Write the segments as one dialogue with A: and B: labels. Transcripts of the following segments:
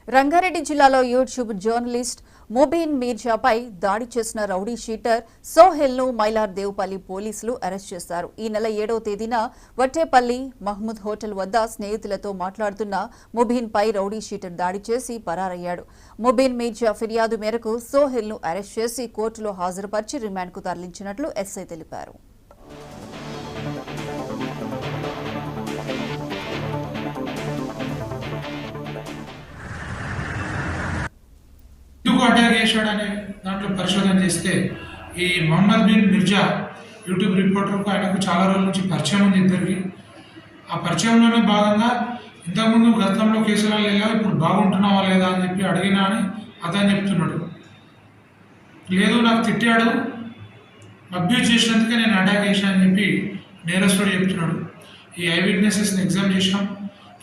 A: రంగారెడ్డి జిల్లాలో YouTube journalist Mubeen మీర్జాపై దాడి చేసిన రౌడీ షీటర్ సోహెల్ను మైలార్దేవ్పల్లి పోలీసులు అరెస్ట్ చేశారు. ఈ నెల 7వ తేదీన వట్టేపల్లి మహ్మూద్ హోటల్ వద్ద స్నేహితులతో మాట్లాడుతున్న ముబీన్పై రౌడీ షీటర్ దాడి చేసి పరారయ్యాడు. ముబీన్ మీర్జా ఫిర్యాదు మేరకు సోహెల్ను అరెస్ట్ చేసి కోర్టులో హాజరుపరిచి రిమాండ్కు తరలించినట్లు ఎస్ఐ తెలిపారు.
B: అటాక్ చేశాడనే దాంట్లో పరిశోధన చేస్తే ఈ మొహమ్మద్ బిన్ మిర్జా యూట్యూబ్ రిపోర్టర్కు ఆయనకు చాలా రోజుల నుంచి పరిచయం ఉంది. ఇద్దరికి ఆ పరిచయంలోనే భాగంగా ఇంతకుముందు గతంలో కేసులలో వెళ్ళా ఇప్పుడు బాగుంటున్నావా లేదా అని చెప్పి అడిగినా అని అతను చెప్తున్నాడు. లేదు నాకు తిట్టాడు, అబ్యూజ్ చేసినందుకే నేను అటాక్ చేశాను అని చెప్పి నేరస్తుడు చెప్తున్నాడు. ఈ ఐ విట్నెసెస్ని ఎగ్జామ్ చేసాం,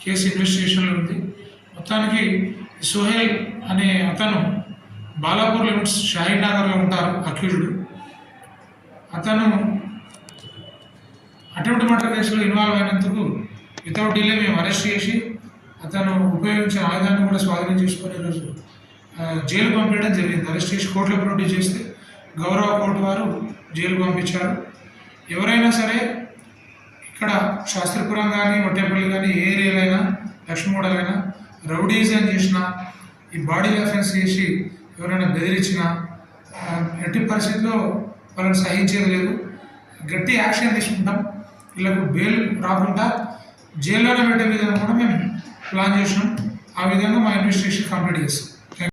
B: కేసు ఇన్వెస్టిగేషన్లో ఉంది. మొత్తానికి సోహెల్ అనే అతను బాలాపూర్ లిమిట్స్ షాహీన్ నగర్లో ఉంటారు అక్యూజ్డ్. అతను అటెంప్ట్ మర్డర్ కేసులో ఇన్వాల్వ్ అయినందుకు వితౌట్ డిలే మేము అరెస్ట్ చేసి అతను ఉపయోగించిన ఆయుధాన్ని కూడా స్వాధీనం చేసుకునే రోజు జైలు పంపించడం జరిగింది. అరెస్ట్ చేసి కోర్టులో ప్రొడ్యూస్ చేస్తే గౌరవ కోర్టు వారు జైలు పంపించారు. ఎవరైనా సరే ఇక్కడ శాస్త్రిపురం కానీ వట్టేపల్లి కానీ ఏ ఏరియాలో అయినా లక్ష్మీగూడలైనా రౌడీజం చేసిన ఈ బాడీ అఫెన్స్ చేసి ఎవరైనా బెదిరించినా ఎట్టి పరిస్థితుల్లో వాళ్ళని సహించేది లేదు. గట్టి యాక్షన్ తీసుకుంటాం. వీళ్ళకు బెయిల్ రాకుండా జైల్లోనే పెట్టే విధంగా కూడా మేము ప్లాన్ చేసినాం. ఆ విధంగా మా ఇన్వెస్టిగేషన్ కంప్లీట్ చేస్తాం.